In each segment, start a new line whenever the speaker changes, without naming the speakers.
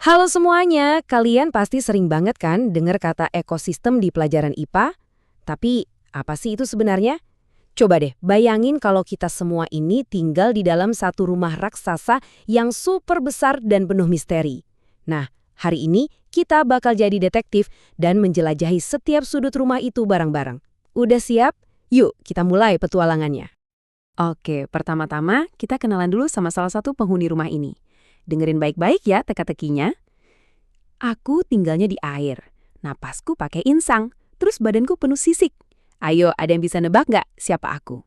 Halo semuanya, kalian pasti sering banget kan dengar kata ekosistem di pelajaran IPA? Tapi apa sih itu sebenarnya? Coba deh bayangin kalau kita semua ini tinggal di dalam satu rumah raksasa yang super besar dan penuh misteri. Nah, hari ini kita bakal jadi detektif dan menjelajahi setiap sudut rumah itu bareng-bareng. Udah siap? Yuk kita mulai petualangannya. Oke, pertama-tama kita kenalan dulu sama salah satu penghuni rumah ini. Dengerin baik-baik ya teka-tekinya. Aku tinggalnya di air. Napasku pakai insang, terus badanku penuh sisik. Ayo, ada yang bisa nebak nggak siapa aku?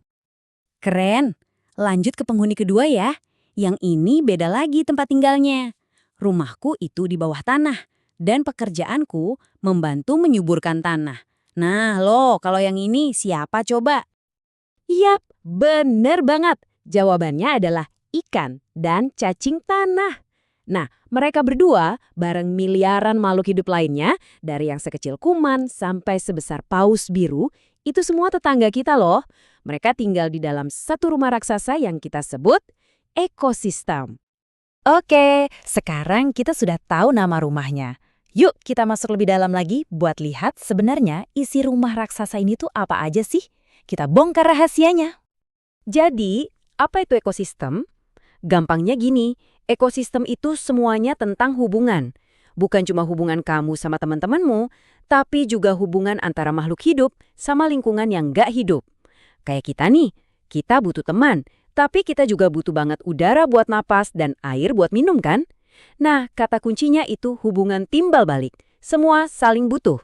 Keren. Lanjut ke penghuni kedua ya. Yang ini beda lagi tempat tinggalnya. Rumahku itu di bawah tanah. Dan pekerjaanku membantu menyuburkan tanah. Nah loh, kalau yang ini siapa coba?
Yap, bener banget. Jawabannya adalah ikan dan cacing tanah. Nah, mereka berdua bareng miliaran makhluk hidup lainnya, dari yang sekecil kuman sampai sebesar paus biru, itu semua tetangga kita loh. Mereka tinggal di dalam satu rumah raksasa yang kita sebut ekosistem.
Oke, sekarang kita sudah tahu nama rumahnya. Yuk kita masuk lebih dalam lagi buat lihat sebenarnya isi rumah raksasa ini tuh apa aja sih? Kita bongkar rahasianya.
Jadi, apa itu ekosistem? Gampangnya gini, ekosistem itu semuanya tentang hubungan. Bukan cuma hubungan kamu sama teman-temanmu, tapi juga hubungan antara makhluk hidup sama lingkungan yang nggak hidup. Kayak kita nih, kita butuh teman, tapi kita juga butuh banget udara buat napas dan air buat minum kan? Nah, kata kuncinya itu hubungan timbal balik. Semua saling butuh.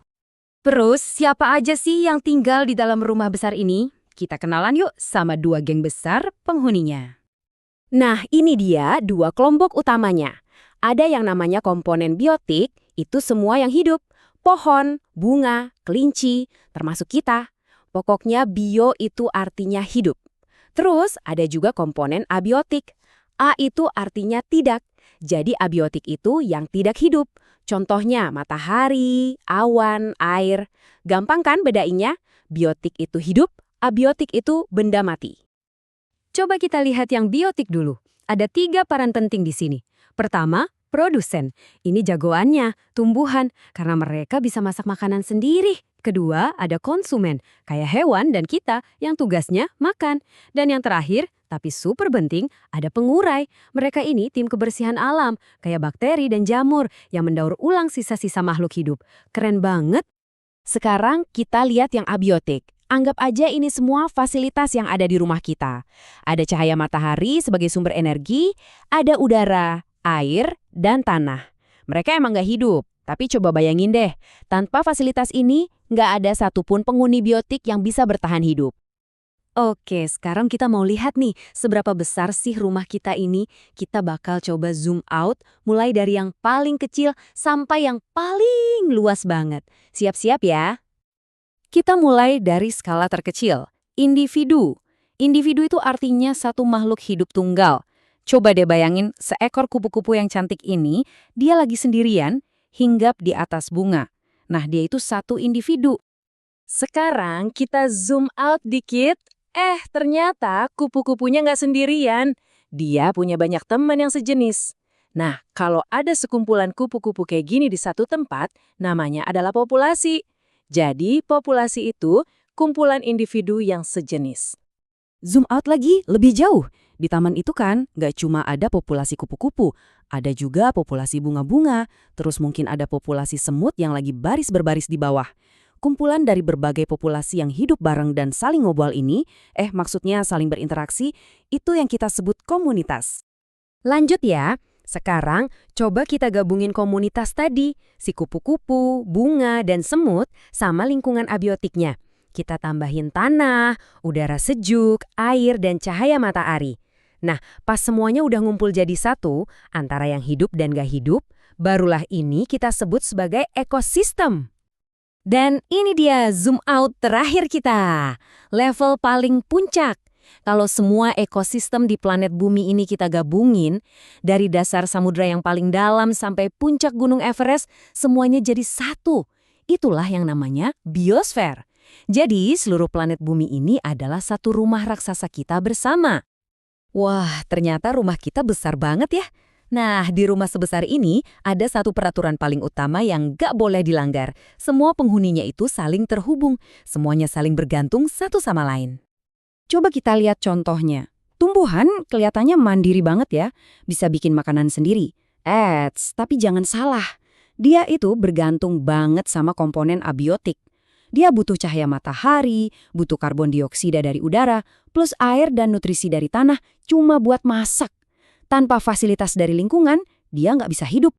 Terus, siapa aja sih yang tinggal di dalam rumah besar ini? Kita kenalan yuk sama dua geng besar penghuninya.
Nah, ini dia dua kelompok utamanya. Ada yang namanya komponen biotik, itu semua yang hidup. Pohon, bunga, kelinci, termasuk kita. Pokoknya bio itu artinya hidup. Terus ada juga komponen abiotik. A itu artinya tidak. Jadi abiotik itu yang tidak hidup. Contohnya matahari, awan, air. Gampang kan bedainnya? Biotik itu hidup, abiotik itu benda mati.
Coba kita lihat yang biotik dulu. Ada 3 peran penting di sini. Pertama, produsen. Ini jagoannya, tumbuhan, karena mereka bisa masak makanan sendiri. Kedua, ada konsumen, kayak hewan dan kita yang tugasnya makan. Dan yang terakhir, tapi super penting, ada pengurai. Mereka ini tim kebersihan alam, kayak bakteri dan jamur yang mendaur ulang sisa-sisa makhluk hidup. Keren banget.
Sekarang kita lihat yang abiotik. Anggap aja ini semua fasilitas yang ada di rumah kita. Ada cahaya matahari sebagai sumber energi, ada udara, air, dan tanah. Mereka emang nggak hidup, tapi coba bayangin deh, tanpa fasilitas ini, nggak ada satupun penghuni biotik yang bisa bertahan hidup.
Oke, sekarang kita mau lihat nih, seberapa besar sih rumah kita ini. Kita bakal coba zoom out, mulai dari yang paling kecil sampai yang paling luas banget. Siap-siap ya? Kita mulai dari skala terkecil, individu. Individu itu artinya satu makhluk hidup tunggal. Coba deh bayangin, seekor kupu-kupu yang cantik ini, dia lagi sendirian, hinggap di atas bunga. Nah, dia itu satu individu.
Sekarang kita zoom out dikit. Ternyata kupu-kupunya nggak sendirian. Dia punya banyak teman yang sejenis. Nah, kalau ada sekumpulan kupu-kupu kayak gini di satu tempat, namanya adalah populasi. Jadi, populasi itu kumpulan individu yang sejenis.
Zoom out lagi, lebih jauh. Di taman itu kan, nggak cuma ada populasi kupu-kupu, ada juga populasi bunga-bunga, terus mungkin ada populasi semut yang lagi baris berbaris di bawah. Kumpulan dari berbagai populasi yang hidup bareng dan saling ngobrol ini, maksudnya saling berinteraksi, itu yang kita sebut komunitas.
Lanjut ya. Sekarang, coba kita gabungin komunitas tadi, si kupu-kupu, bunga, dan semut, sama lingkungan abiotiknya. Kita tambahin tanah, udara sejuk, air, dan cahaya matahari. Nah, pas semuanya udah ngumpul jadi satu, antara yang hidup dan gak hidup, barulah ini kita sebut sebagai ekosistem.
Dan ini dia zoom out terakhir kita, level paling puncak. Kalau semua ekosistem di planet bumi ini kita gabungin, dari dasar samudra yang paling dalam sampai puncak gunung Everest, semuanya jadi satu. Itulah yang namanya biosfer. Jadi seluruh planet bumi ini adalah satu rumah raksasa kita bersama.
Wah, ternyata rumah kita besar banget ya.
Nah, di rumah sebesar ini ada satu peraturan paling utama yang gak boleh dilanggar. Semua penghuninya itu saling terhubung, semuanya saling bergantung satu sama lain.
Coba kita lihat contohnya. Tumbuhan kelihatannya mandiri banget ya, bisa bikin makanan sendiri. Tapi jangan salah. Dia itu bergantung banget sama komponen abiotik. Dia butuh cahaya matahari, butuh karbon dioksida dari udara, plus air dan nutrisi dari tanah cuma buat masak. Tanpa fasilitas dari lingkungan, dia nggak bisa hidup.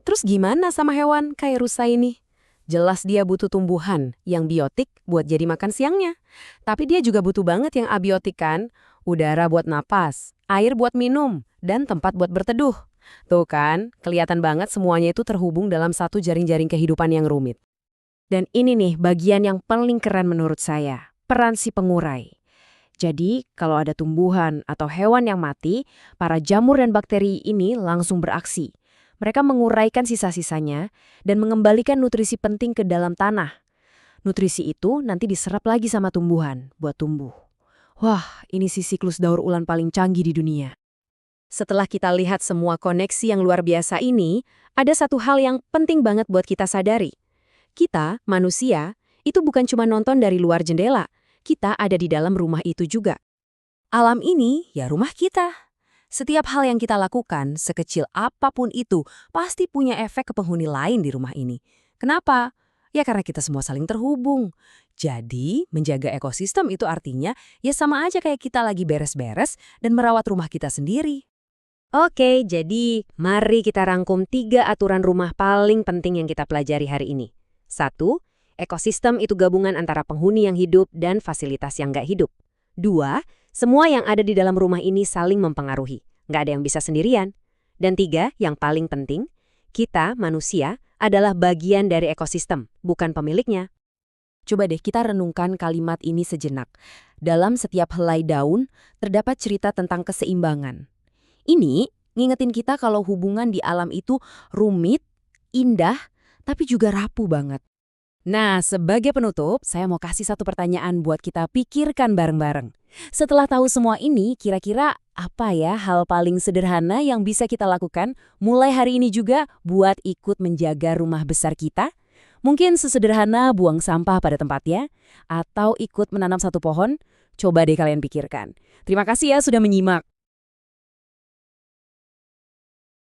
Terus gimana sama hewan kayak rusa ini? Jelas dia butuh tumbuhan yang biotik buat jadi makan siangnya. Tapi dia juga butuh banget yang abiotik kan? Udara buat napas, air buat minum, dan tempat buat berteduh. Tuh kan, kelihatan banget semuanya itu terhubung dalam satu jaring-jaring kehidupan yang rumit.
Dan ini nih bagian yang paling keren menurut saya, peran si pengurai. Jadi, kalau ada tumbuhan atau hewan yang mati, para jamur dan bakteri ini langsung beraksi. Mereka menguraikan sisa-sisanya dan mengembalikan nutrisi penting ke dalam tanah. Nutrisi itu nanti diserap lagi sama tumbuhan buat tumbuh. Wah, ini si siklus daur ulang paling canggih di dunia. Setelah kita lihat semua koneksi yang luar biasa ini, ada satu hal yang penting banget buat kita sadari. Kita, manusia, itu bukan cuma nonton dari luar jendela. Kita ada di dalam rumah itu juga. Alam ini ya rumah kita. Setiap hal yang kita lakukan, sekecil apapun itu, pasti punya efek ke penghuni lain di rumah ini. Kenapa? Ya karena kita semua saling terhubung. Jadi, menjaga ekosistem itu artinya ya sama aja kayak kita lagi beres-beres dan merawat rumah kita sendiri.
Oke, jadi mari kita rangkum 3 aturan rumah paling penting yang kita pelajari hari ini. 1. Ekosistem itu gabungan antara penghuni yang hidup dan fasilitas yang nggak hidup. 2. Semua yang ada di dalam rumah ini saling mempengaruhi. Nggak ada yang bisa sendirian. Dan 3, yang paling penting, kita, manusia, adalah bagian dari ekosistem, bukan pemiliknya.
Coba deh kita renungkan kalimat ini sejenak. Dalam setiap helai daun, terdapat cerita tentang keseimbangan. Ini ngingetin kita kalau hubungan di alam itu rumit, indah, tapi juga rapuh banget. Nah, sebagai penutup, saya mau kasih satu pertanyaan buat kita pikirkan bareng-bareng. Setelah tahu semua ini, kira-kira apa ya hal paling sederhana yang bisa kita lakukan mulai hari ini juga buat ikut menjaga rumah besar kita? Mungkin sesederhana buang sampah pada tempatnya, atau ikut menanam satu pohon? Coba deh kalian pikirkan. Terima kasih ya sudah menyimak.